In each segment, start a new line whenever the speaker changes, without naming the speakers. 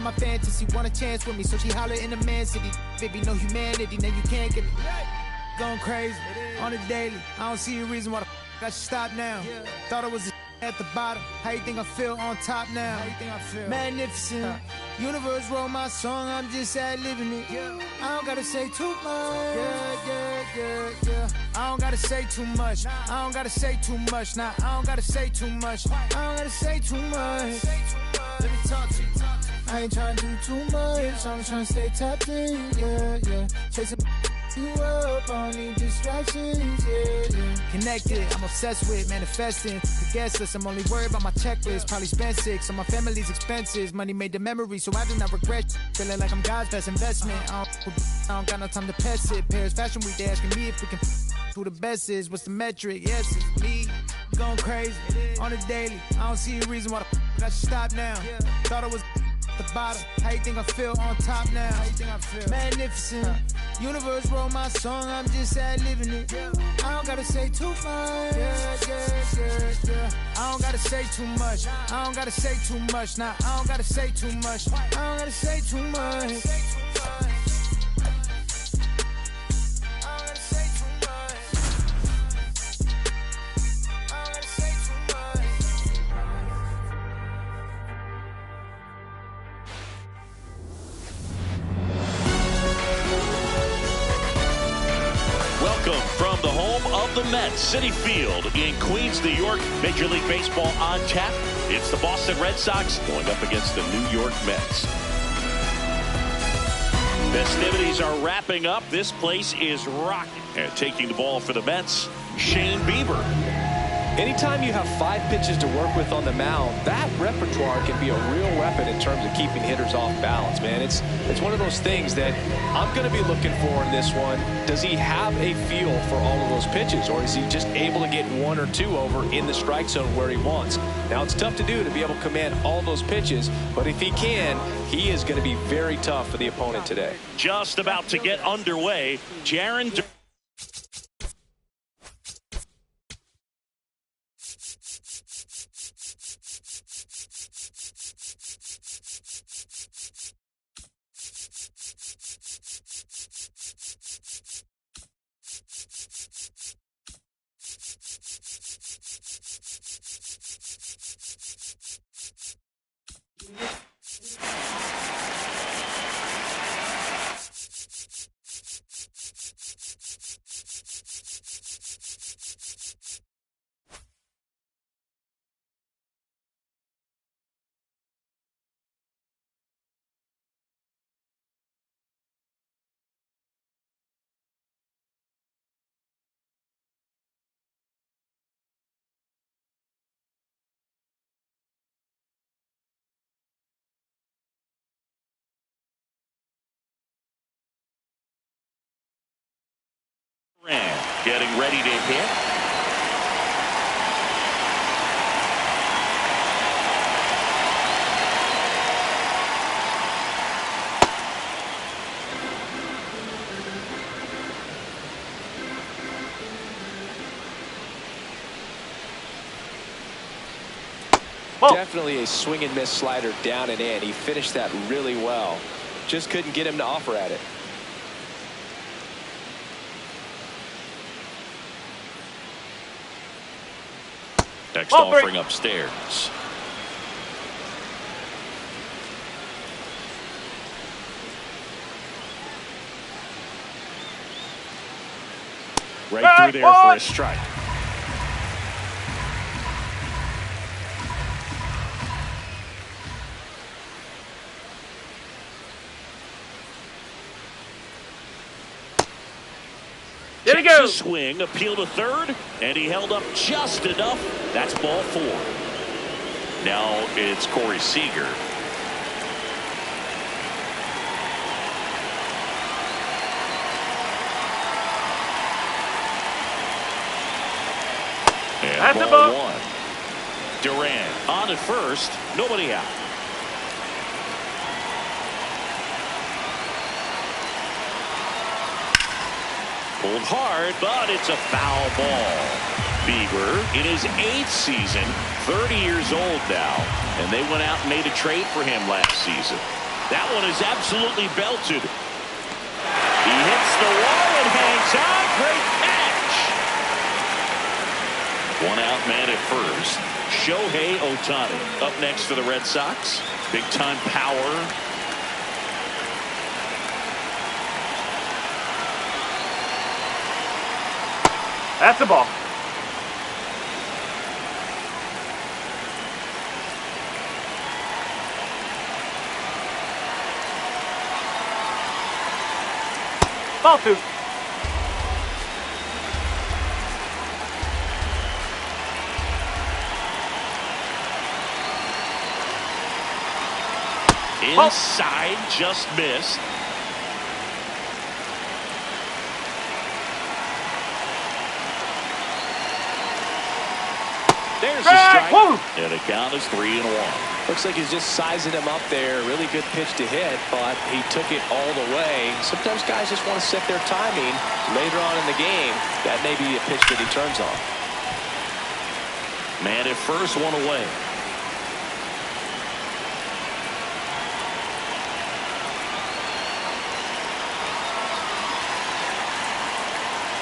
my fantasy. Want a chance with me, so she holler in the man city. Baby, no humanity, now you can't get me. Going crazy on the daily. I don't see a reason why the I should stop now. Thought it was at the bottom. How you think I feel on top now? How you think I feel? Magnificent. Universe wrote my song, I'm just ad-libbing it. I don't gotta say too much. I don't gotta say too much. I don't gotta say too much. Nah, I don't gotta say too much. I don't gotta say too much. Let me talk to you. I ain't trying to do too much. I'm trying to stay tapped in. Chasing you up, I don't need distractions. Connected, I'm obsessed with manifesting. The guest list, I'm only worried about my checklist. Probably spent 6 on my family's expenses. Money made the memory, so I do not regret. Feeling like I'm God's best investment. I don't got no time to pass it. Paris Fashion Week, they asking me if we can who the best is. What's the metric? Yes, it's me. Going crazy on the daily. I don't see a reason why the I should stop now. Thought it was the bottom. How you think I feel on top now? How you think I feel? Magnificent. Universe wrote my song, I'm just ad-libbing it. I don't gotta say too much. I don't gotta say too much. I don't gotta say too much. Nah, I don't gotta say too much. I don't gotta say too much.
From the home of the Mets, Citi Field in Queens, New York. Major League Baseball on tap. It's the Boston Red Sox going up against the New York Mets. Festivities are wrapping up. This place is rocking. And taking the ball for the Mets, Shane Bieber.
Anytime you have 5 pitches to work with on the mound, that repertoire can be a real weapon in terms of keeping hitters off balance, man. It's one of those things that I'm going to be looking for in this one. Does he have a feel for all of those pitches, or is he just able to get 1 or 2 over in the strike zone where he wants? Now, it's tough to do to be able to command all those pitches, but if he can, he is going to be very tough for the opponent today.
Just about to get underway. Jaron. Getting ready to hit.
Whoa. Definitely a swing and miss slider down and in. He finished that really well. Just couldn't get him to offer at it.
Next offering upstairs. Right through there for a strike.
There he goes.
Swing, appeal to third, and he held up just enough. That's ball 4. Now it's Corey Seager. And
that's
ball 1. Durant on at first, nobody out. Pulled hard, but it's a foul ball. Bieber in his 8th season, 30 years old now, and they went out and made a trade for him last season. That one is absolutely belted. He hits the wall and hangs on. Great catch. One out man at first. Shohei Ohtani up next for the Red Sox. Big time power.
That's the ball. Ball two.
Inside, just missed. There's a strike.
Woo!
And the count is 3-1.
Looks like he's just sizing him up there. Really good pitch to hit, but he took it all the way. Sometimes guys just want to set their timing later on in the game. That may be a pitch that he turns on.
Man at first, one away.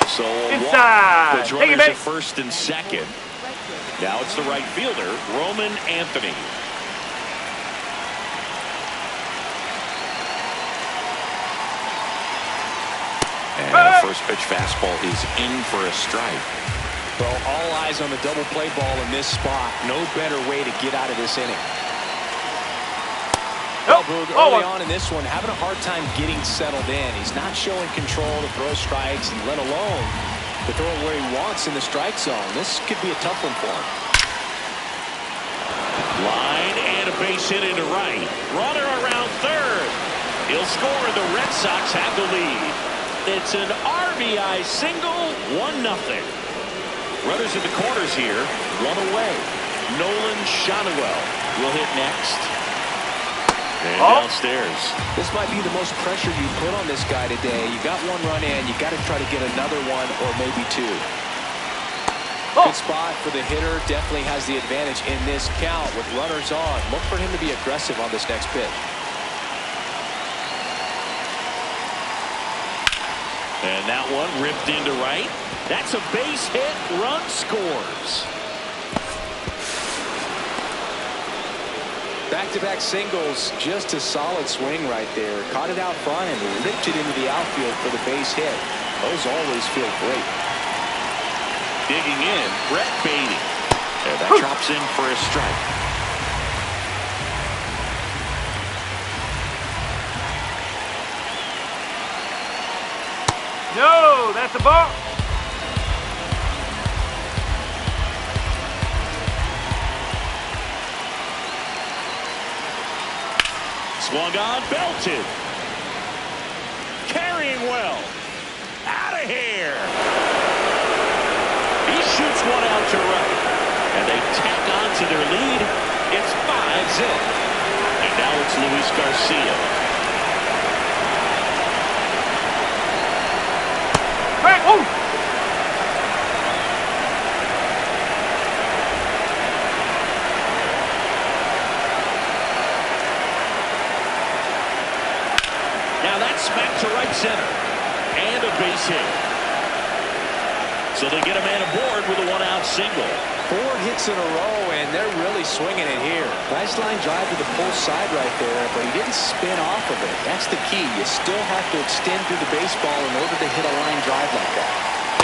So
inside.
puts runners at first and second. Now it's the right fielder, Roman Anthony. And the first pitch fastball is in for a strike.
Well, all eyes on the double play ball in this spot. No better way to get out of this inning. Early on in this one, having a hard time getting settled in. He's not showing control to throw strikes, and let alone to throw it where he wants in the strike zone. This could be a tough one for him.
Line and a base hit into right. Runner around third. He'll score. The Red Sox have the lead. It's an RBI single, 1-0. Runners in the corners here, one away. Nolan Schanuel will hit next. And downstairs.
This might be the most pressure you put on this guy today. You got one run in, you got to try to get another one or maybe two. Good spot for the hitter. Definitely has the advantage in this count with runners on. Look for him to be aggressive on this next pitch.
And that one ripped into right. That's a base hit. Run scores.
Back-to-back singles. Just a solid swing right there. Caught it out front and ripped it into the outfield for the base hit. Those always feel great.
Digging in, Brett Beatty. And that drops in for a strike.
No, that's a ball.
Swung on, belted. Carrying well. Out of here. He shoots one out to right. And they tack on to their lead. It's 5-zip. And now it's Luis Garcia. Now that's smacked to right center. And a base hit. So they get a man aboard with a one-out single.
4 hits in a row, and they're really swinging it here. Nice line drive to the pull side right there, but he didn't spin off of it. That's the key. You still have to extend through the baseball in order to hit a line drive like that.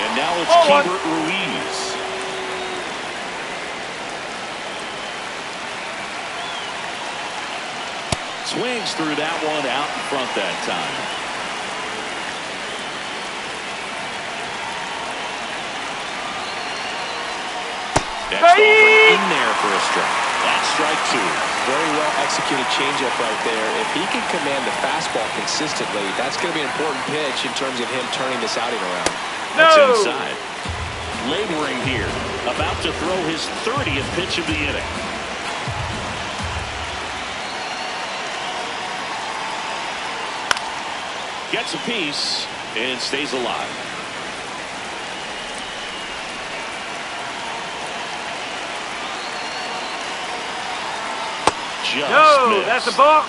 And now it's Keibert Ruiz. Swings through that one out in front that time. Next in there for a strike. That's strike 2.
Very well executed changeup right there. If he can command the fastball consistently, that's going to be an important pitch in terms of him turning this outing around.
That's inside. Laboring here. About to throw his 30th pitch of the inning. Gets a piece and stays alive. Just missed.
That's a ball.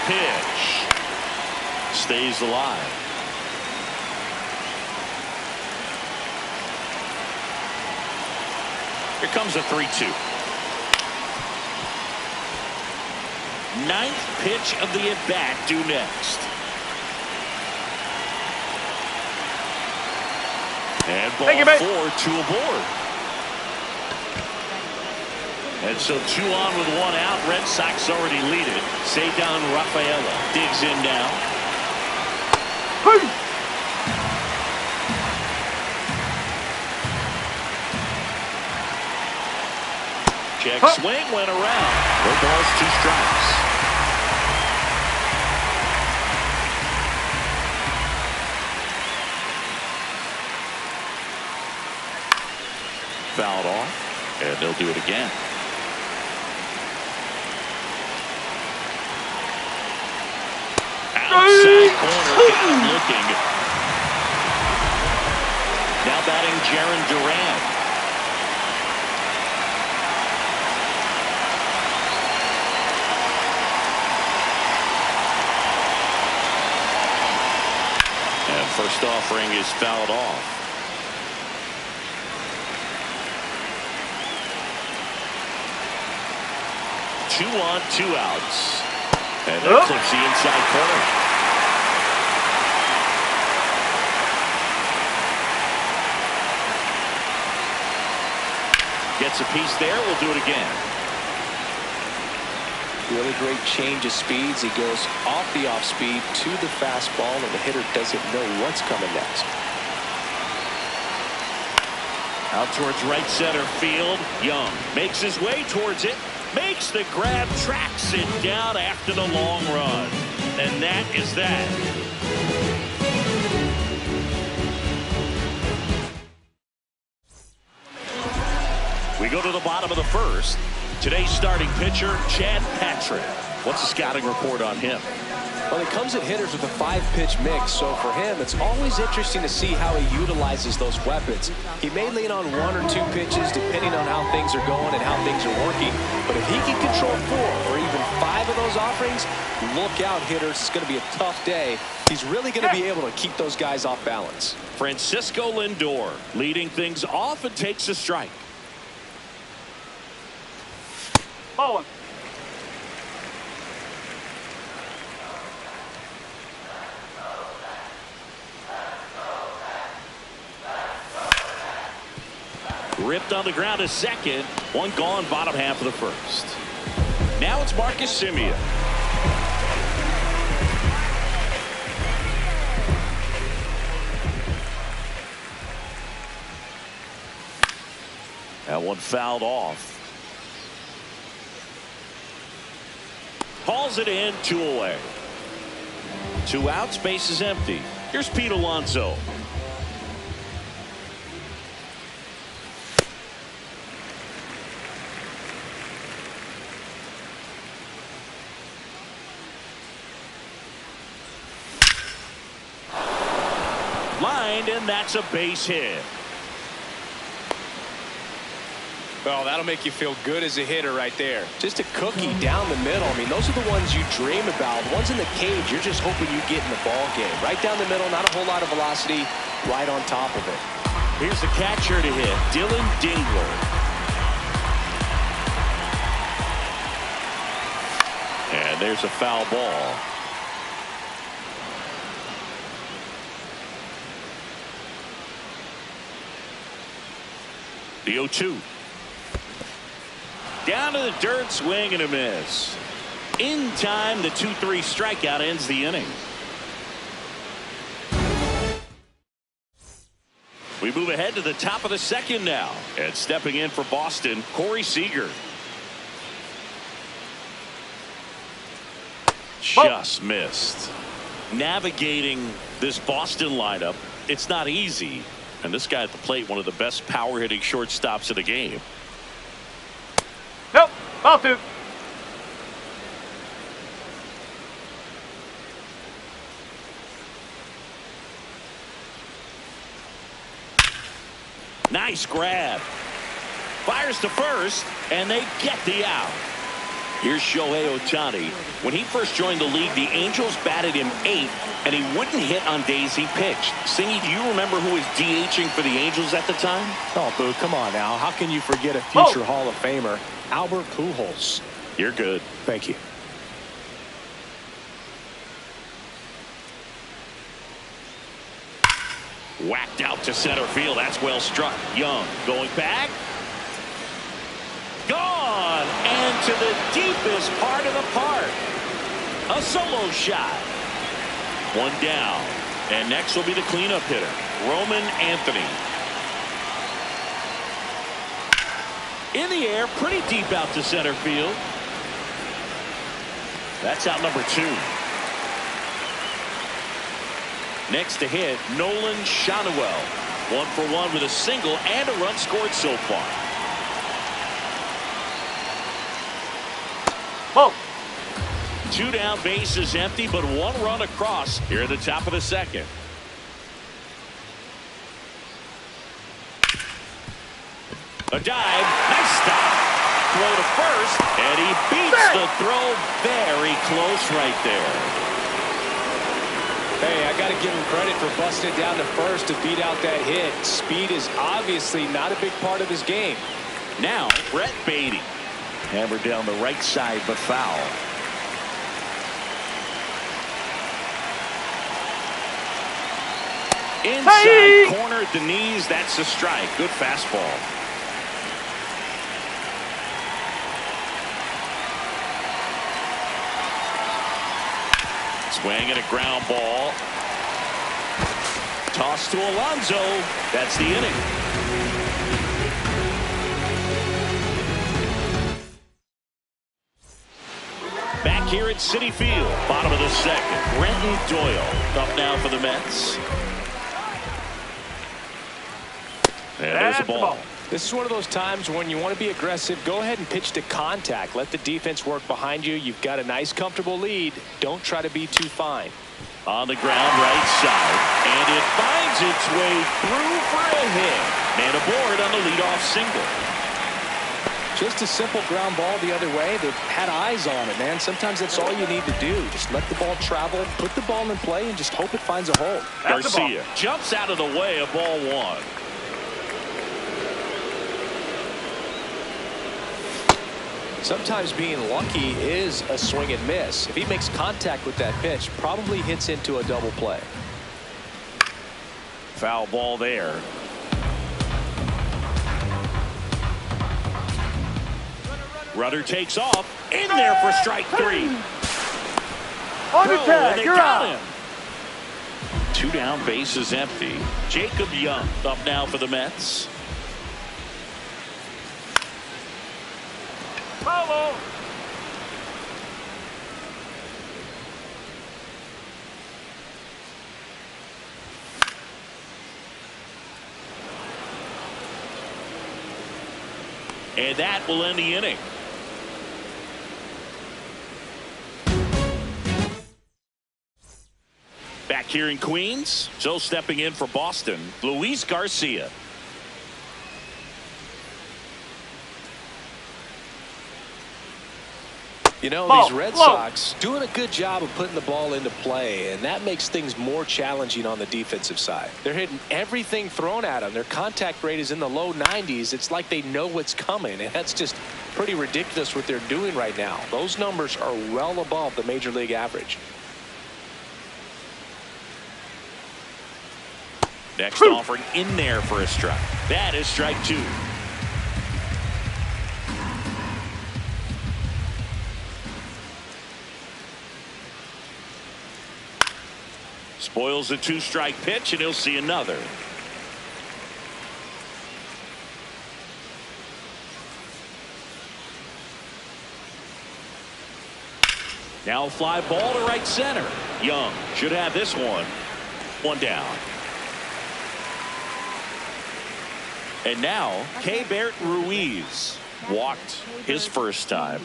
pitch. Stays alive. Here comes a 3-2. Ninth pitch of the at-bat due next. And ball 4, 2 aboard. And so 2 on with 1 out. Red Sox already lead it. Cedar Rafaela digs in now. Check swing went around. 4 balls, 2 strikes. Fouled off, and they'll do it again. Outside corner, got him looking. Now batting Jaron Duran. And first offering is fouled off. Two on, 2 outs. And that clips the inside corner. Gets a piece there. We'll do it again.
Really great change of speeds. He goes off the off speed to the fastball, and the hitter doesn't know what's coming next.
Out towards right center field. Young makes his way towards it. Makes the grab, tracks it down after the long run. And that is that. We go to the bottom of the first. Today's starting pitcher, Chad Patrick. What's the scouting report on him?
Well, he comes at hitters with a 5-pitch mix, so for him, it's always interesting to see how he utilizes those weapons. He may lean on 1 or 2 pitches depending on how things are going and how things are working, but if he can control 4 or even 5 of those offerings, look out, hitters. It's going to be a tough day. He's really going to be able to keep those guys off balance.
Francisco Lindor leading things off and takes a strike.
Ball 1.
Ripped on the ground to second. 1 gone, bottom half of the first. Now it's Marcus Semien. That one fouled off. Hauls it in, 2 away. 2 outs, base is empty. Here's Pete Alonso. Lined, and that's a base hit.
Well, that'll make you feel good as a hitter right there. Just a cookie down the middle. I mean, those are the ones you dream about. The ones in the cage, you're just hoping you get in the ball game. Right down the middle, not a whole lot of velocity, right on top of it.
Here's the catcher to hit, Dylan Dingler. And there's a foul ball. The 0-2. Down to the dirt, swing and a miss. In time, the 2-3 strikeout ends the inning. We move ahead to the top of the second now. And stepping in for Boston, Corey Seager. Just missed. Navigating this Boston lineup, it's not easy. And this guy at the plate, one of the best power hitting shortstops in the game.
Nope. Ball 2.
Nice grab. Fires to first, and they get the out. Here's Shohei Ohtani. When he first joined the league, the Angels batted him 8th, and he wouldn't hit on days he pitched. Singy, do you remember who was DHing for the Angels at the time?
Oh, Boo, come on now. How can you forget a future Hall of Famer, Albert Pujols?
You're good.
Thank you.
Whacked out to center field. That's well struck. Young going back. Gone. And to the deepest part of the park. A solo shot. One down. And next will be the cleanup hitter, Roman Anthony. In the air, pretty deep out to center field. That's out number 2. Next to hit, Nolan Schanuel. 1 for 1 with a single and a run scored so far.
Whoa.
2 down, bases empty, but 1 run across here at the top of the second. A dive, nice stop. Throw to first, and he beats the throw very close right there.
Hey, I got to give him credit for busting it down to first to beat out that hit. Speed is obviously not a big part of his game.
Now, Brett Beatty. Hammered down the right side, but foul. Inside corner at the knees. That's a strike. Good fastball. Swing and a ground ball. Toss to Alonso. That's the inning. Back here at Citi Field, bottom of the second. Brenton Doyle up now for the Mets. And there's the ball.
This is one of those times when you want to be aggressive. Go ahead and pitch to contact. Let the defense work behind you. You've got a nice, comfortable lead. Don't try to be too fine.
On the ground right side. And it finds its way through for a hit. Man aboard on the leadoff single.
Just a simple ground ball the other way. They've had eyes on it, man. Sometimes that's all you need to do. Just let the ball travel, put the ball in play, and just hope it finds a hole.
Garcia jumps out of the way of ball 1.
Sometimes being lucky is a swing and miss. If he makes contact with that pitch, probably hits into a double play.
Foul ball there. Runner takes off. In there for strike 3.
On the tag,
they
you're
got
out.
him. 2 down, bases empty. Jacob Young up now for the Mets.
Follow.
And that will end the inning. Back here in Queens, so stepping in for Boston, Luis Garcia.
You know, these Red Sox doing a good job of putting the ball into play, and that makes things more challenging on the defensive side. They're hitting everything thrown at them. Their contact rate is in the low 90s. It's like they know what's coming, and that's just pretty ridiculous what they're doing right now. Those numbers are well above the major league average.
Next offering in there for a strike. That is strike 2. Spoils the 2-strike pitch, and he'll see another. Now a fly ball to right center. Young should have this one. 1 down. And now Keibert Ruiz walked his first time.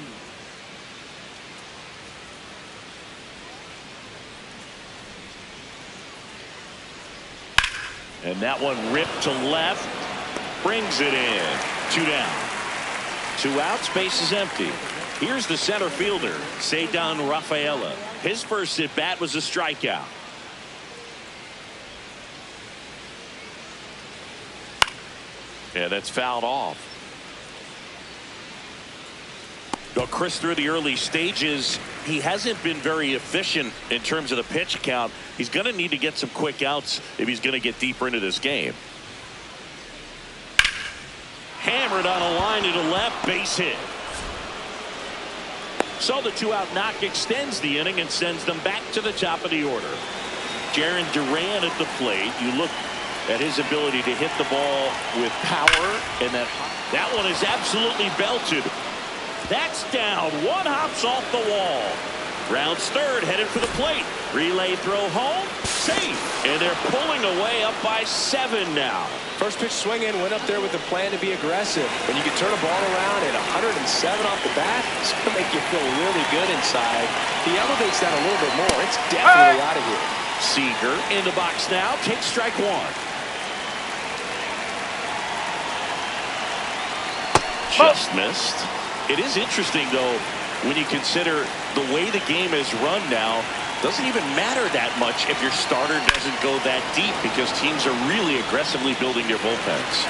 And that one ripped to left. Brings it in. 2 down. 2 outs. Base is empty. Here's the center fielder, Ceddanne Rafaela. His first at bat was a strikeout. Yeah, that's fouled off. Well, Chris, through the early stages, he hasn't been very efficient in terms of the pitch count. He's going to need to get some quick outs if he's going to get deeper into this game. Hammered on a line to the left, base hit. So the two-out knock extends the inning and sends them back to the top of the order. Jarren Duran at the plate. You look at his ability to hit the ball with power, and that one is absolutely belted. That's down. One hops off the wall. Rounds third, headed for the plate. Relay throw home, safe. And they're pulling away up by 7 now.
First pitch swing in, went up there with a plan to be aggressive. When you can turn a ball around at 107 off the bat, it's going to make you feel really good inside. He elevates that a little bit more. It's definitely out of here.
Seager in the box now, takes strike 1. Just missed. It is interesting, though, when you consider the way the game is run now. Doesn't even matter that much if your starter doesn't go that deep, because teams are really aggressively building their bullpens.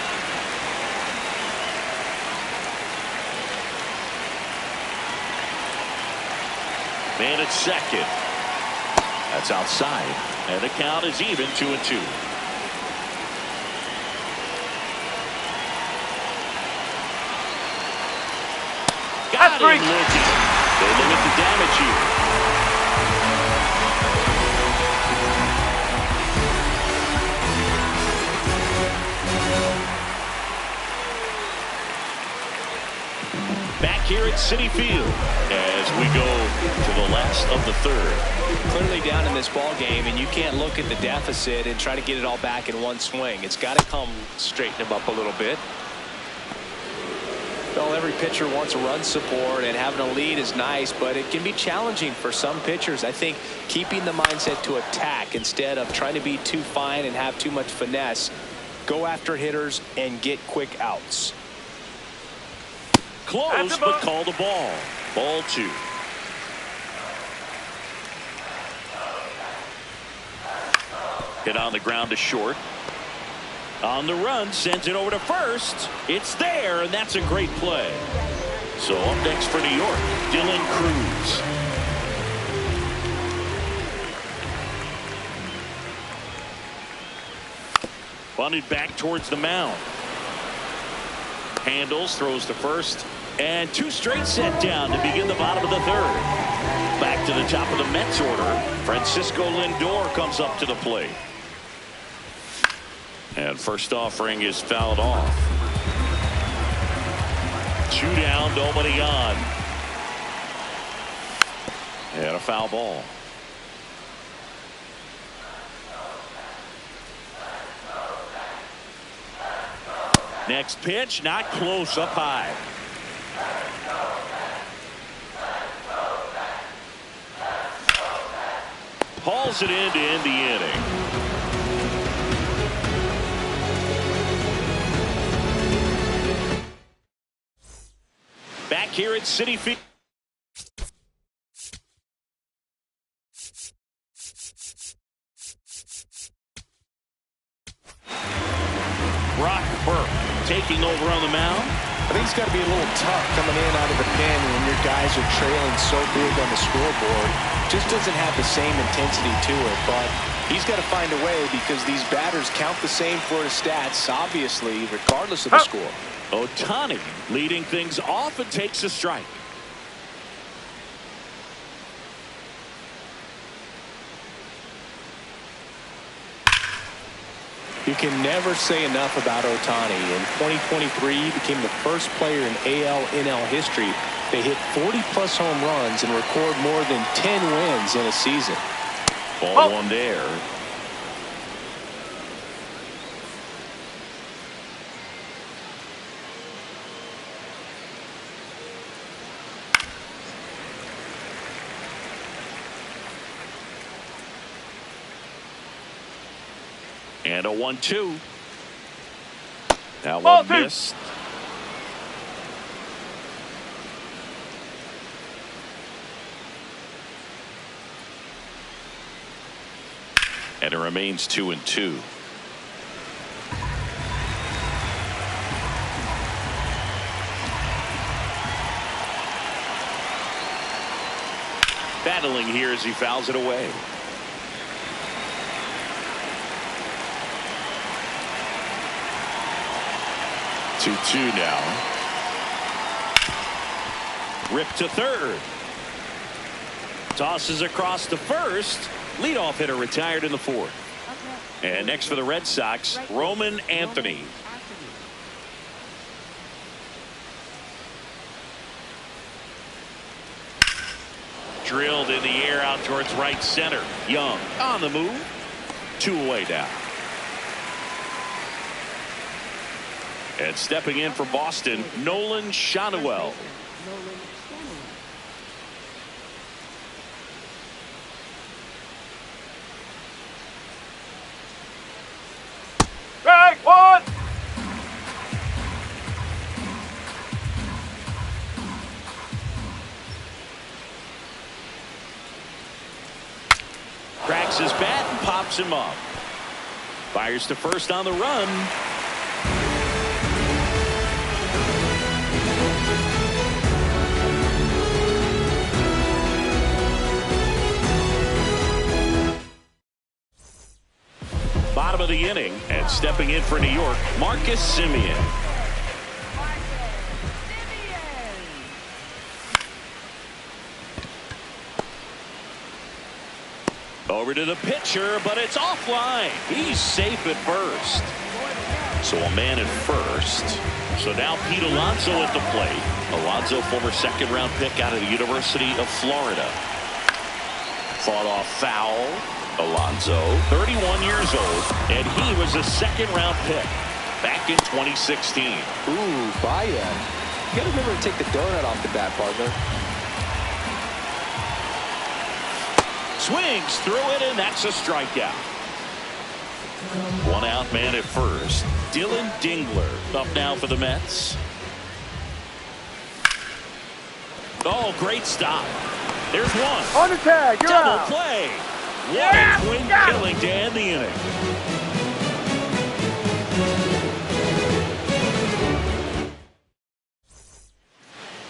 Man at second. That's outside. And the count is even, 2-2. Got him looking. They limit the damage here. Back here at Citi Field as we go to the last of the third.
Clearly down in this ball game, and you can't look at the deficit and try to get it all back in one swing. It's got to come straighten him up a little bit. Well, every pitcher wants a run support, and having a lead is nice, but it can be challenging for some pitchers. I think keeping the mindset to attack instead of trying to be too fine and have too much finesse. Go after hitters and get quick outs.
Close, but called a ball. Ball 2. Hit on the ground to short. On the run, sends it over to first. It's there, and that's a great play. So up next for New York, Dylan Crews. Bunted back towards the mound. Handles, throws to first, and 2 straight set down to begin the bottom of the third. Back to the top of the Mets order. Francisco Lindor comes up to the plate. And first offering is fouled off. 2 down, nobody on. And a foul ball. Next pitch, not close, up high. Hauls it in to end the inning. Back here at Citi Field. Brock Burke taking over on the mound.
I think it's got to be a little tough coming in out of the pen when your guys are trailing so big on the scoreboard. Just doesn't have the same intensity to it, but he's got to find a way, because these batters count the same for his stats, obviously, regardless of the score.
Ohtani leading things off and takes a strike.
You can never say enough about Ohtani. In 2023, he became the first player in AL/NL history to hit 40-plus home runs and record more than 10 wins in a season.
Ball 1 there. And a 1-2. That one missed. And it remains 2-2. Battling here as he fouls it away. 2-2 now. Ripped to third. Tosses across to first. Leadoff hitter retired in the fourth. And next for the Red Sox, Roman Anthony. Drilled in the air out towards right center. Young on the move. 2 away now. And stepping in for Boston, Nolan Shotwell.
Strike one.
Cracks his bat and pops him up. Fires to first on the run. Bottom of the inning, and stepping in for New York, Marcus Semien. Over to the pitcher, but it's offline. He's safe at first. So a man at first. So now Pete Alonso at the plate. Alonso, former second-round pick out of the University of Florida. Fought off foul. Alonso, 31 years old, and he was a second-round pick back in 2016.
Ooh, buy that. You got to remember to take the donut off the bat, partner.
Swings through it, and that's a strikeout. 1 out, man at first. Dylan Dingler up now for the Mets. Oh, great stop. There's one.
On the tag, you're
Double
out.
play. What
Yeah,
a twin
got it.
killing to end the inning.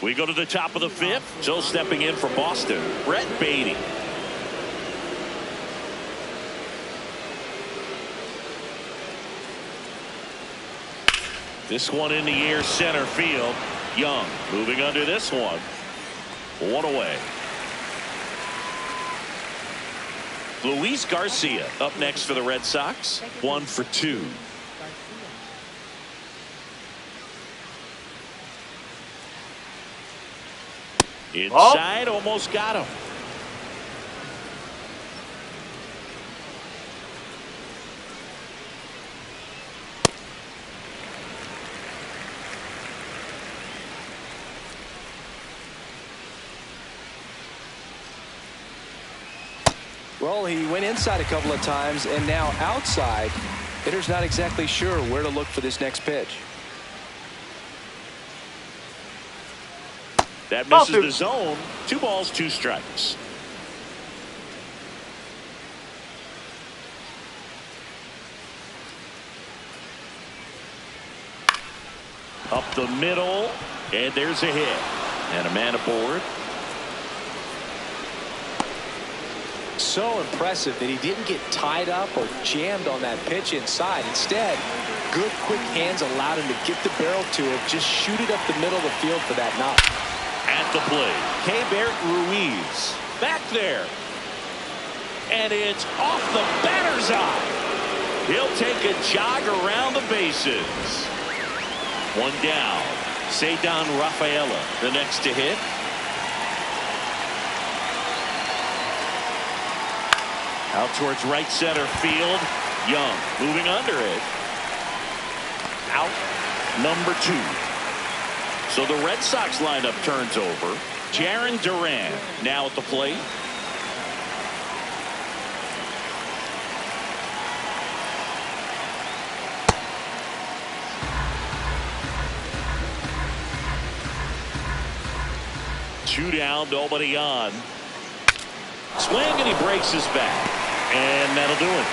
We go to the top of the 5th. So stepping in for Boston, Brett Beatty. This one in the air center field. Young moving under this one. 1 away. Luis Garcia up next for the Red Sox. 1 for 2. Inside, almost got him.
Well, he went inside a couple of times, and now outside. Hitter's not exactly sure where to look for this next pitch.
That misses the zone. 2 balls, 2 strikes. Up the middle, and there's a hit. And a man aboard.
So impressive that he didn't get tied up or jammed on that pitch inside. Instead, good quick hands allowed him to get the barrel to it, just shoot it up the middle of the field for that knock.
At the plate, Keibert Ruiz back there, and it's off the batter's eye. He'll take a jog around the bases. 1 down. Ceddanne Rafaela the next to hit. Out towards right center field. Young moving under it. Out number 2. So the Red Sox lineup turns over. Jarren Duran now at the plate. Two down, nobody on. Swing, and he breaks his back. And that'll do it.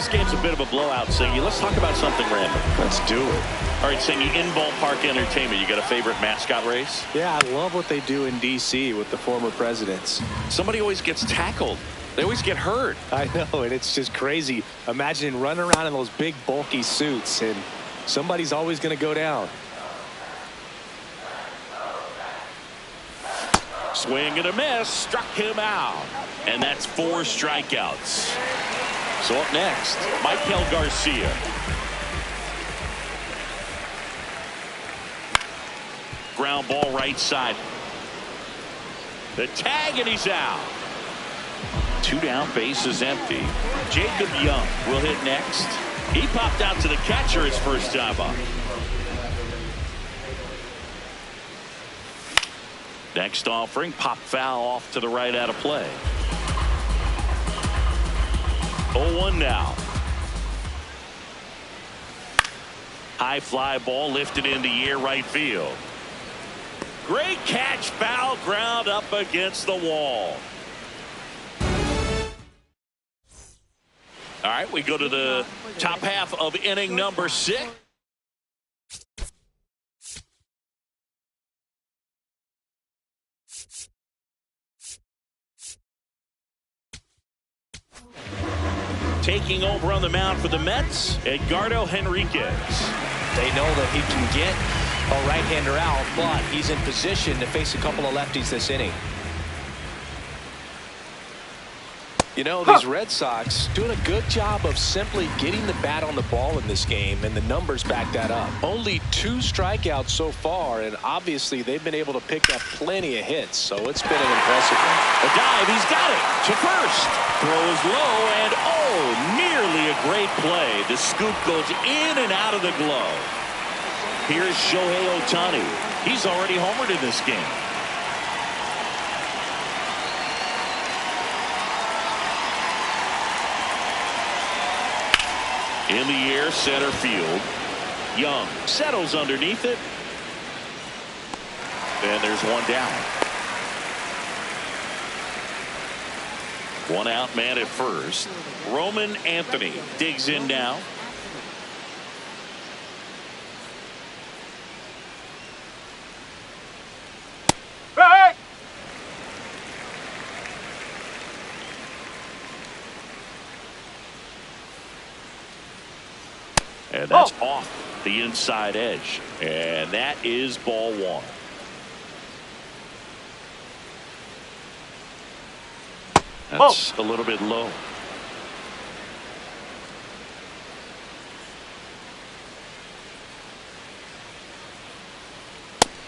this game's a bit of a blowout, Singy. Let's talk about something random.
Let's do it.
All right, Singy, in ballpark entertainment, you got a favorite mascot race?
Yeah, I love what they do in D.C. with the former presidents.
Somebody always gets tackled. They always get hurt.
I know, and it's just crazy. Imagine running around in those big, bulky suits, and somebody's always going to go down.
Swing and a miss, struck him out. And that's 4 strikeouts. So up next, Michael Garcia. Ground ball right side. The tag, and he's out. 2 down, base is empty. Jacob Young will hit next. He popped out to the catcher his first time up. Next offering, pop foul off to the right out of play. 0-1 now. High fly ball lifted in the air, right field. Great catch, foul ground up against the wall. All right, we go to the top half of inning number 6. Taking over on the mound for the Mets, Edgardo Henriquez.
They know that he can get a right-hander out, but he's in position to face a couple of lefties this inning. You know, these Red Sox doing a good job of simply getting the bat on the ball in this game, and the numbers back that up. Only 2 strikeouts so far, and obviously they've been able to pick up plenty of hits, so it's been an impressive one.
A dive, he's got it to first. Throws low, and nearly a great play. The scoop goes in and out of the glove. Here's Shohei Ohtani. He's already homered in this game. In the air, center field. Young settles underneath it. And there's 1 down. 1 out, man at first. Roman Anthony digs in now.
Hey!
And that's off the inside edge. And that is ball 1. That's a little bit low.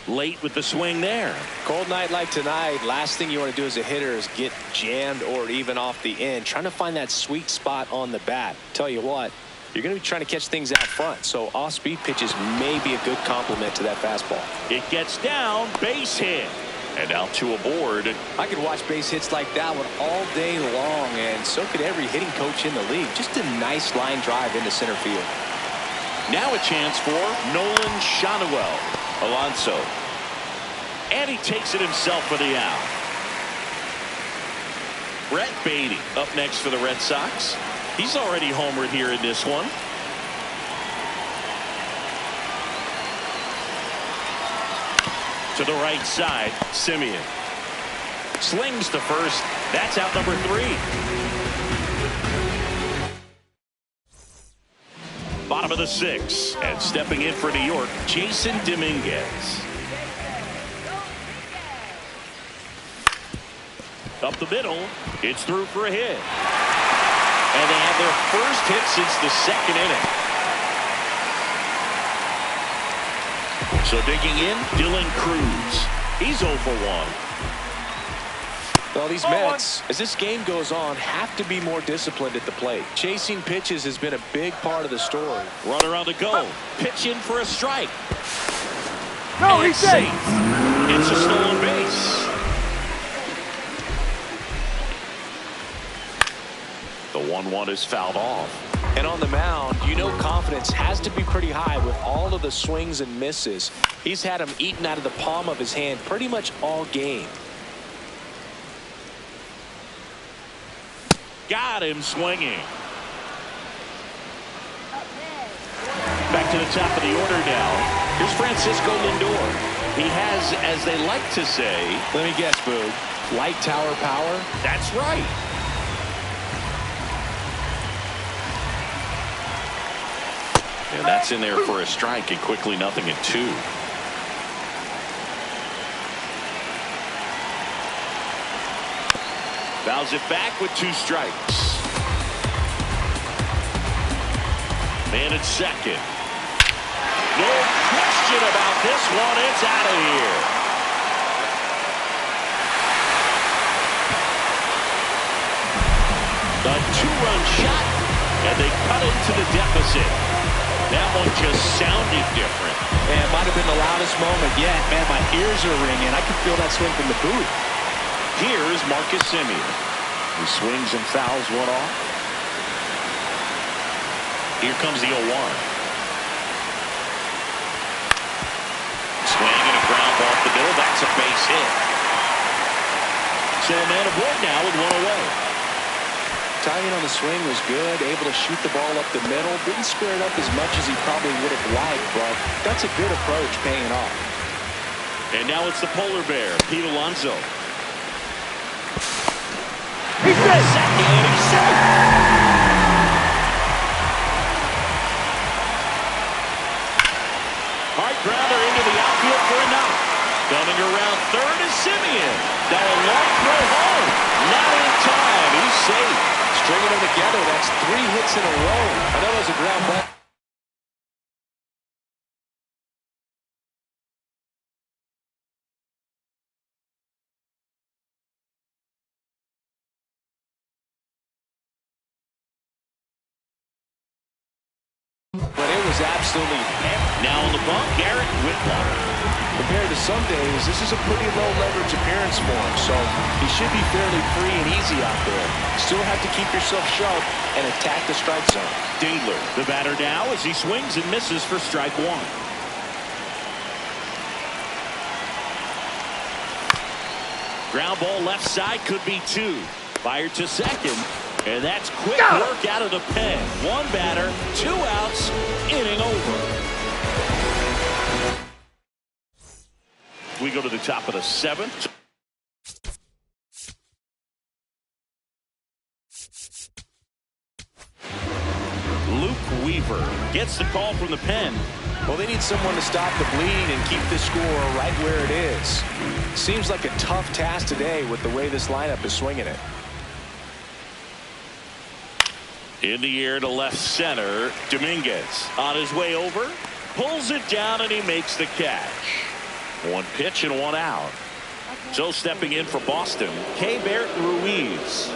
Late with the swing there.
Cold night like tonight, last thing you want to do as a hitter is get jammed or even off the end. Trying to find that sweet spot on the bat. Tell you what, you're going to be trying to catch things out front, so off-speed pitches may be a good complement to that fastball.
It gets down, base hit. And now 2 aboard.
I could watch base hits like that one all day long, and so could every hitting coach in the league. Just a nice line drive into center field.
Now a chance for Nolan Shanuel Alonso. And he takes it himself for the out. Brett Beatty up next for the Red Sox. He's already homered here in this one. To the right side, Simeon. Slings to first. That's out number 3. Bottom of the 6th. And stepping in for New York, Jason Dominguez. Up the middle. It's through for a hit. And they have their first hit since the 2nd inning. So digging in, Dylan Cruz. He's 0 for 1.
Well, these Mets, as this game goes on, have to be more disciplined at the plate. Chasing pitches has been a big part of the story.
Runner on the go. Pitch in for a strike.
No, he's safe.
It's a stolen base. The 1-1 is fouled off.
And on the mound, you know confidence has to be pretty high with all of the swings and misses. He's had them eaten out of the palm of his hand pretty much all game.
Got him swinging. Back to the top of the order now. Here's Francisco Lindor. He has, as they like to say,
let me guess, Boog, light tower power?
That's right. And that's in there for a strike, and quickly 0-2. Fouls it back with 2 strikes. Man at second. No question about this one. It's out of here. A 2-run shot, and they cut into the deficit. That one just sounded different.
Man, it might have been the loudest moment yet. Man, my ears are ringing. I can feel that swing from the booth.
Here's Marcus Semien. He swings and fouls one off. Here comes the 0-1. Swing and a ground ball off the middle. That's a base hit. So a man aboard now with 1 away.
Timing on the swing was good. Able to shoot the ball up the middle. Didn't square it up as much as he probably would have liked, but that's a good approach paying off.
And now it's the polar bear, Pete Alonso.
He's dead.
Second, and he's safe. Hard grounder into the outfield for a knock. Coming around third is Semien. Got a long throw home. Not in time. He's safe.
Stringing them together. That's 3 hits in a row. I know it was a ground ball. But it was absolutely epic.
Now on the bump, Garrett Whitlock.
Compared to some days, this is a pretty low leverage appearance for him, so he should be fairly free and easy out there. Still have to keep yourself sharp and attack the strike zone.
Dingler, the batter now, as he swings and misses for strike 1. Ground ball left side, could be 2. Fired to second, and that's quick work out of the pen. 1 batter, 2 outs, inning over. We go to the top of the 7th. Luke Weaver gets the call from the pen.
Well, they need someone to stop the bleed and keep the score right where it is. Seems like a tough task today with the way this lineup is swinging it.
In the air to left center, Dominguez on his way over, pulls it down, and he makes the catch. 1 pitch and 1 out. So stepping in for Boston, Keibert Ruiz.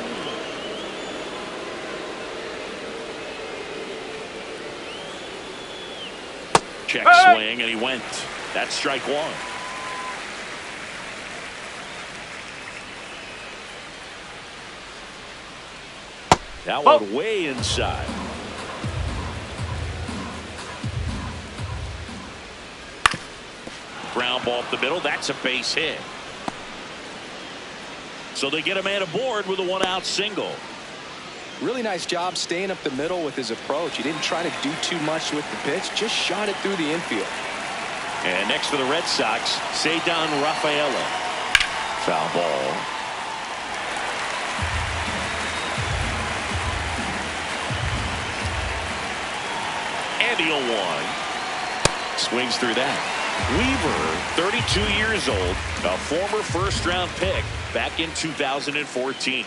Check swing, and he went. That's strike 1. That one way inside. Ground ball up the middle. That's a base hit. So they get a man aboard with a 1-out single.
Really nice job staying up the middle with his approach. He didn't try to do too much with the pitch. Just shot it through the infield.
And next for the Red Sox, Ceddanne Rafaela. Foul ball. And he'll 1. Swings through that. Weaver, 32 years old, a former first-round pick back in 2014.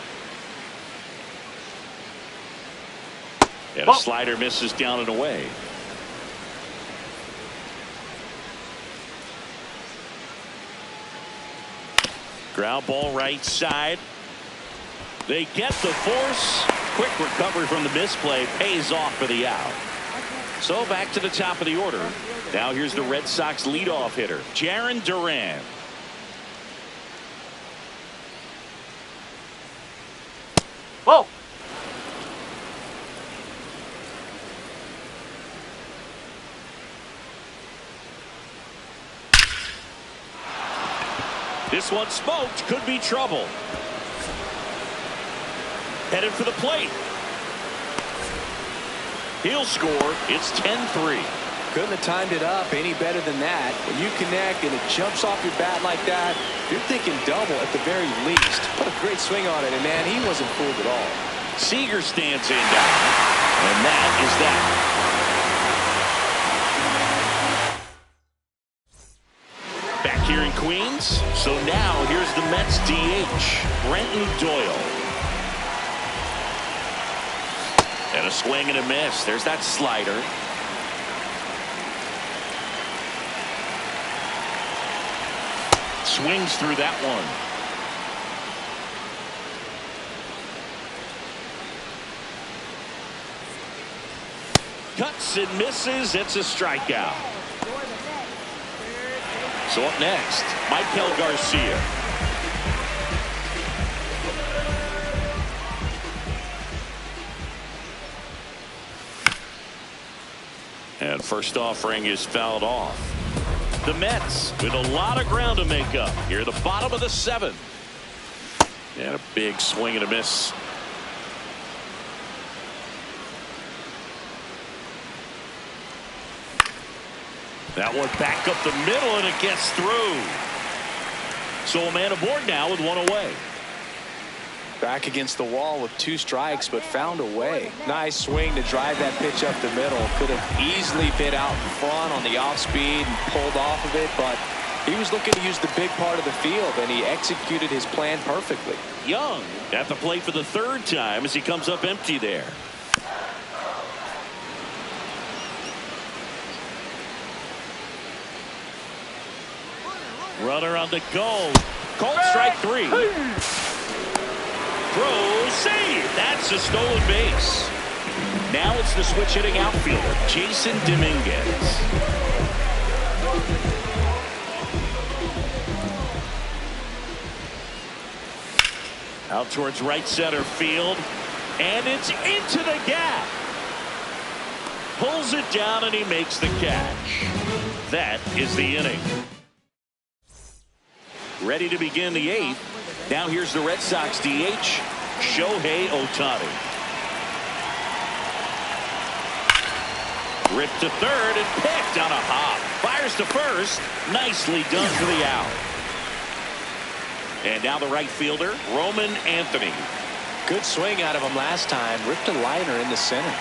And a slider misses down and away. Ground ball right side. They get the force. Quick recovery from the misplay pays off for the out. So back to the top of the order. Now here's the Red Sox leadoff hitter, Jarren Duran.
Whoa.
This one smoked, could be trouble. Headed for the plate. He'll score. It's 10-3.
Couldn't have timed it up any better than that. When you connect and it jumps off your bat like that, you're thinking double at the very least. Put a great swing on it, and man, he wasn't fooled at all.
Seager stands in down, and that is that. Back here in Queens, so now here's the Mets DH, Brenton Doyle. And a swing and a miss. There's that slider. Swings through that one. Cuts and misses. It's a strikeout. So up next, Michael Garcia. And first offering is fouled off. The Mets with a lot of ground to make up here at the bottom of the 7th. And a big swing and a miss. That one back up the middle, and it gets through. So a man aboard now with one away.
Back against the wall with 2 strikes, but found a way. Nice swing to drive that pitch up the middle. Could have easily been out in front on the off speed and pulled off of it, but he was looking to use the big part of the field, and he executed his plan perfectly.
Young at the plate for the 3rd time as he comes up empty there. Runner on the go. Called strike 3. Throw, save. That's a stolen base. Now it's the switch hitting outfielder, Jason Dominguez. Out towards right center field, and it's into the gap. Pulls it down, and he makes the catch. That is the inning. Ready to begin the 8th. Now here's the Red Sox DH, Shohei Ohtani. Ripped to third and picked on a hop. Fires to first. Nicely done for the out. And now the right fielder, Roman Anthony.
Good swing out of him last time. Ripped a liner in the center.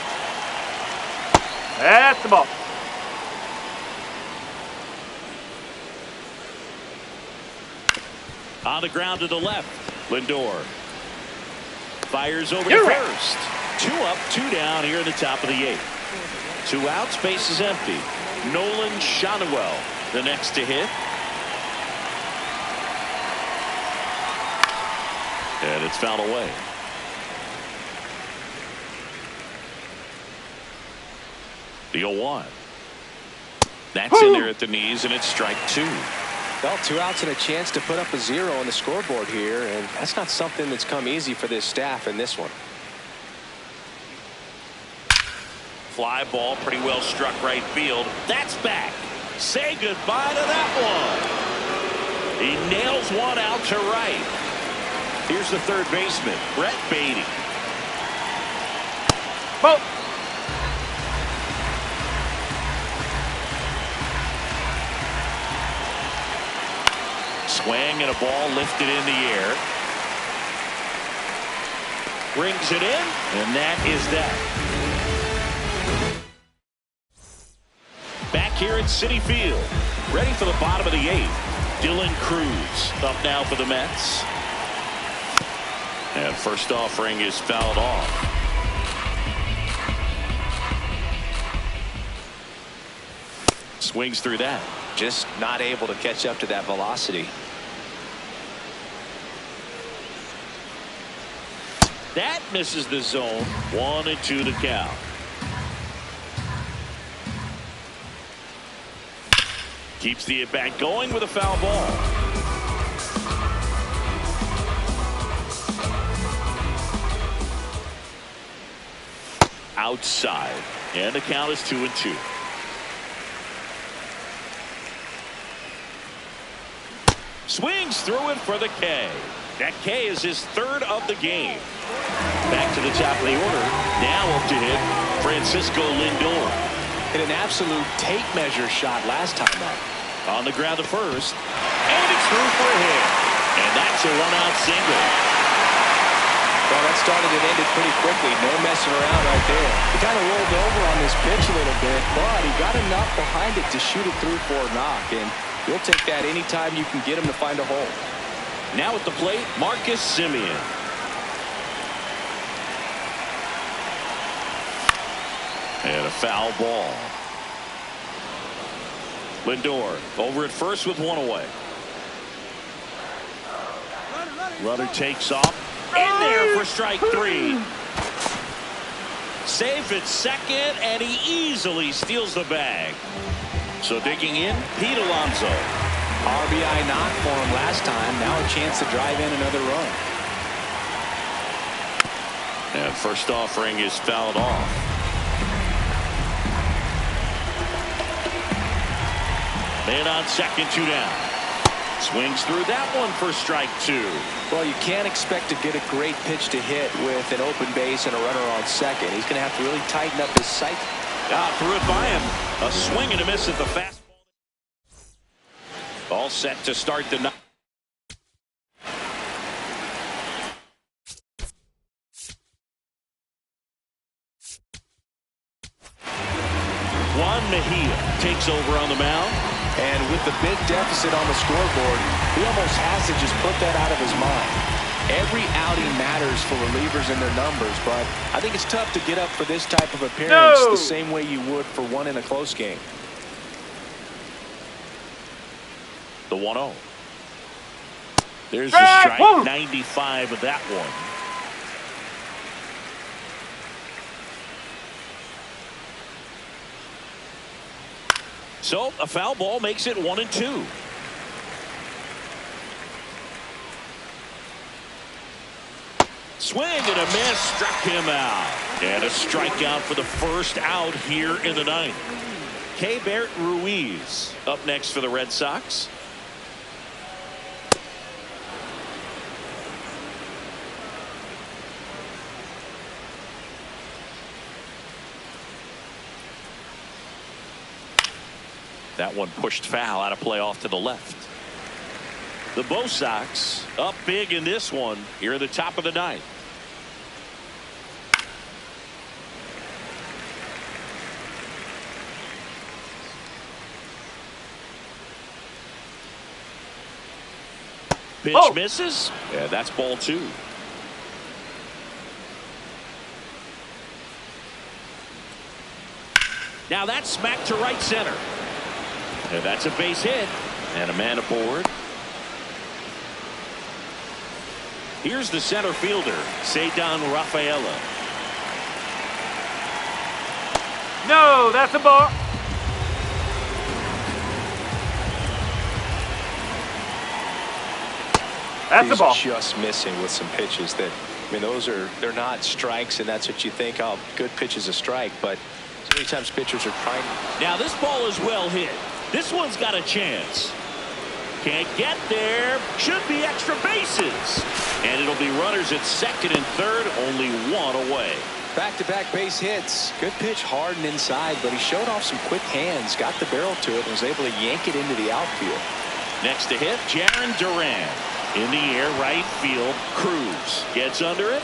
That's the ball.
On the ground to the left, Lindor fires over to first. 2 up, 2 down here in the top of the 8th. 2 outs, base is empty. Nolan Schanuel the next to hit. And it's fouled away. The 0-1. That's in there at the knees, and it's strike 2.
Well, 2 outs and a chance to put up a 0 on the scoreboard here, and that's not something that's come easy for this staff in this one.
Fly ball pretty well struck right field. That's back. Say goodbye to that one. He nails one out to right. Here's the 3rd baseman, Brett Beatty.
Ball.
Swing and a ball lifted in the air. Brings it in, and that is that. Back here at Citi Field, ready for the bottom of the 8th. Dylan Cruz up now for the Mets. And first offering is fouled off. Swings through that.
Just not able to catch up to that velocity.
That misses the zone. 1-2 to count. Keeps the at-bat going with a foul ball. Outside, and the count is 2-2. Swings through it for the K. That K is his 3rd of the game. Back to the top of the order. Now up to hit Francisco Lindor.
hit an absolute tape measure shot last time out.
On the ground to first. And it's through for a hit. And that's a run-out single.
Well, that started and ended pretty quickly. No messing around right there. He kind of rolled over on this pitch a little bit, but he got enough behind it to shoot it through for a knock. And you'll take that anytime you can get him to find a hole.
Now at the plate, Marcus Semien. And a foul ball. Lindor over at first with one away. Runner takes off. In there for strike 3. Safe at second, and he easily steals the bag. So digging in, Pete Alonso.
RBI knock for him last time. Now a chance to drive in another run.
And first offering is fouled off. Man on second, 2 down. Swings through that one for strike 2.
Well, you can't expect to get a great pitch to hit with an open base and a runner on second. He's going to have to really tighten up his sight.
Threw it by him. A swing and a miss at the fastball. All set to start the night. Juan Mejia takes over on the mound.
And with the big deficit on the scoreboard, he almost has to just put that out of his mind. Every outing matters for relievers and their numbers, but I think it's tough to get up for this type of appearance the same way you would for one in a close game.
The 1-0. There's the strike. 95 of that one. So a foul ball makes it 1-2. Swing and a miss, struck him out. And a strikeout for the first out here in the ninth. Keibert Ruiz up next for the Red Sox. That one pushed foul, out of play off to the left. The Bo Sox up big in this one here at the top of the ninth. Pitch misses. Yeah, that's ball 2. Now that's smacked to right center. And that's a base hit. And a man aboard. Here's the center fielder, Ceddanne Rafaela.
No, that's a ball. That's the ball.
Just missing with some pitches that, I mean, they're not strikes, and that's what you think. Oh, good pitch is a strike, but so many times pitchers are trying.
Now this ball is well hit. This one's got a chance. Can't get there. Should be extra bases. And it'll be runners at second and third, only one away.
Back-to-back base hits. Good pitch, hard and inside, but he showed off some quick hands, got the barrel to it, and was able to yank it into the outfield.
Next to hit, Jarren Duran. In the air, right field. Cruz gets under it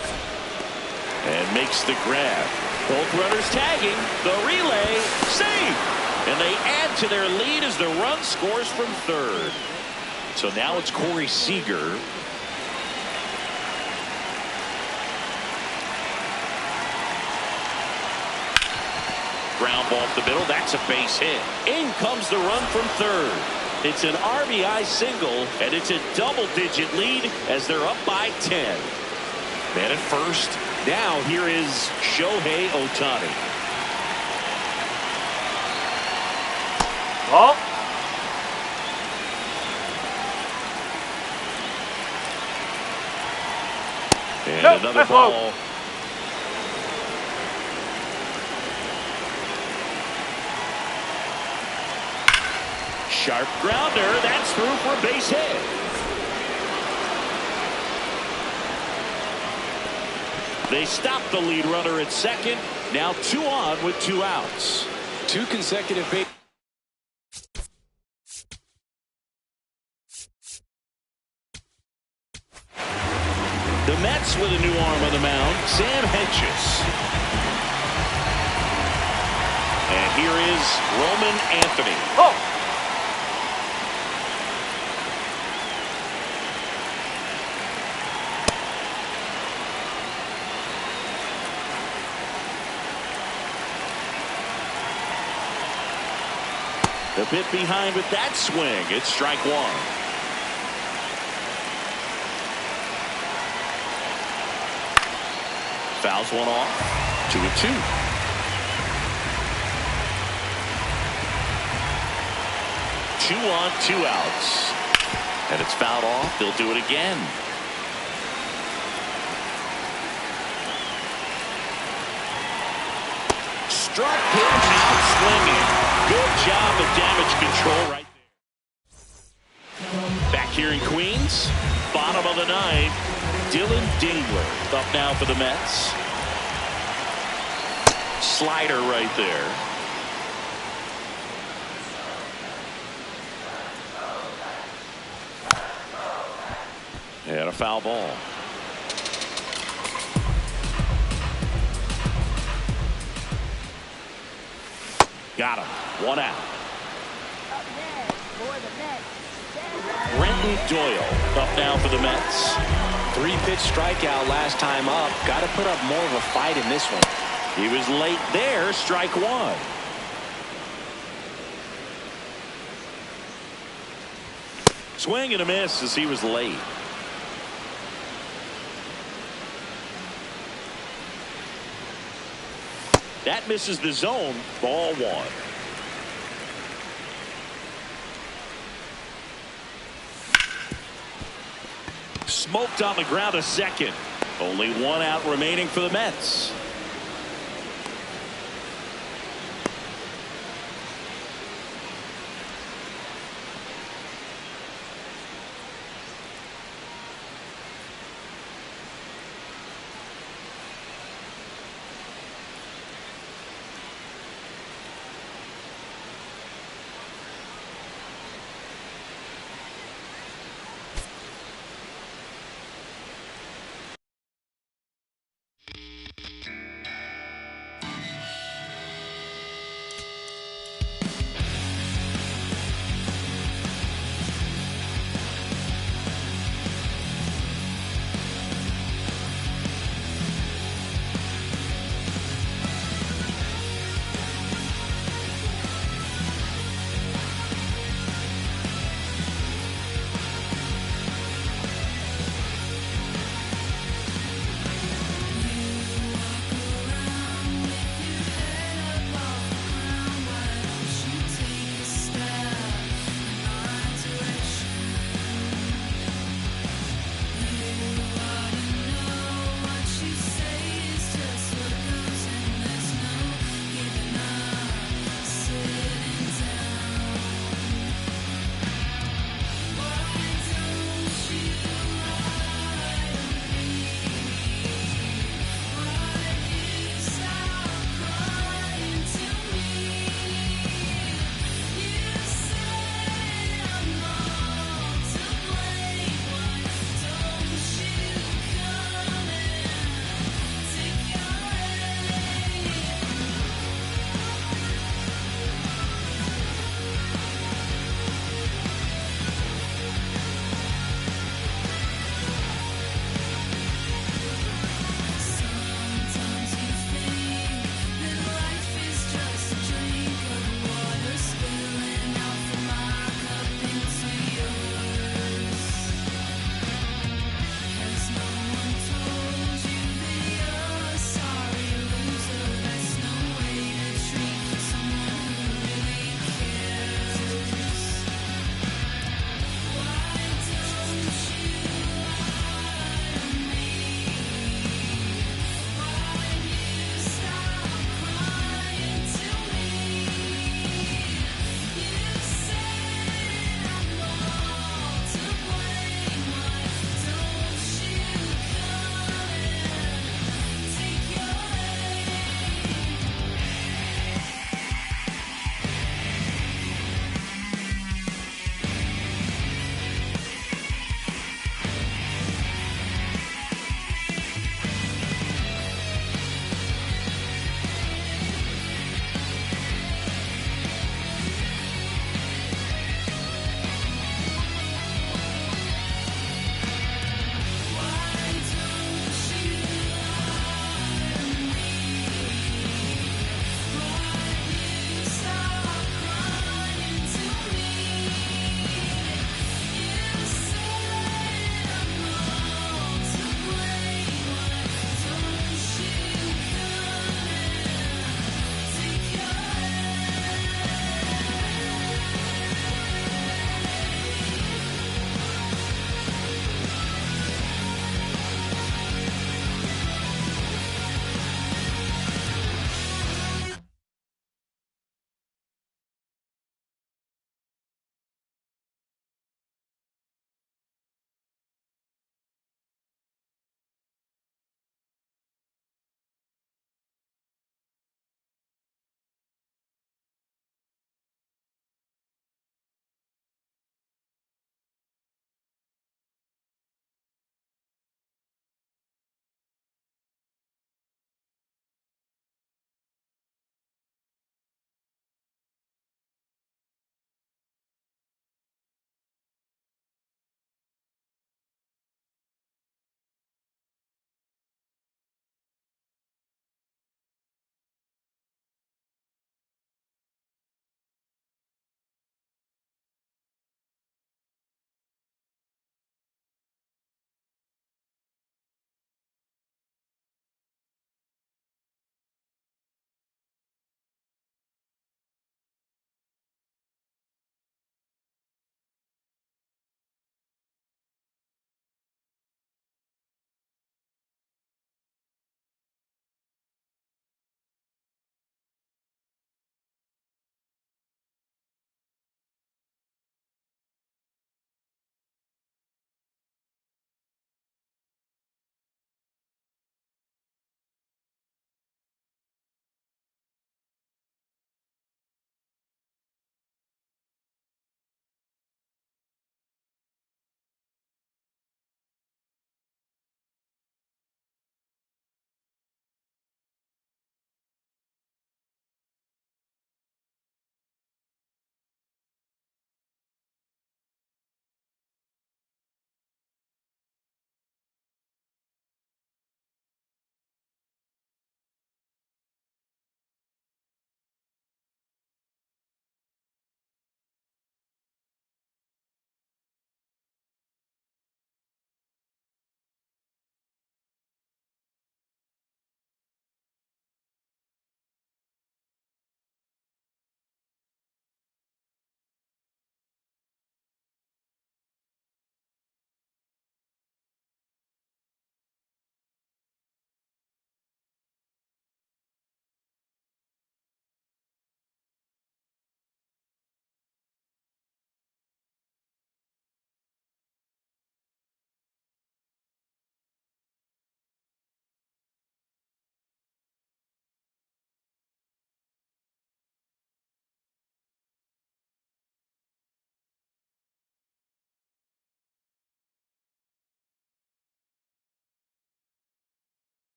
and makes the grab. Both runners tagging. The relay, safe. And they add to their lead as the run scores from third. So now it's Corey Seager. Ground ball up the middle. That's a base hit. In comes the run from third. It's an RBI single, and it's a double-digit lead as they're up by 10. Man at first. Now here is Shohei Ohtani.
Ball.
And another ball.
Low.
Sharp grounder. That's through for a base hit. They stop the lead runner at second. Now 2 on with 2 outs.
2 consecutive base.
The Mets with a new arm on the mound, Sam Hedges. And here is Roman Anthony.
Oh!
A bit behind with that swing. It's strike 1. Fouls one off. 2-2. Two on, 2 outs. And it's fouled off. They'll do it again. Struck him out swinging. Good job of damage control right there. Back here in Queens, bottom of the 9th, Dylan Dingler up now for the Mets. Slider right there. And a foul ball. Got him. 1 out. Brenton Doyle up now for the Mets.
3-pitch strikeout last time up. Got to put up more of a fight in this one.
He was late there. Strike 1. Swing and a miss as he was late. That misses the zone. Ball 1. Smoked on the ground a second. Only 1 out remaining for the Mets.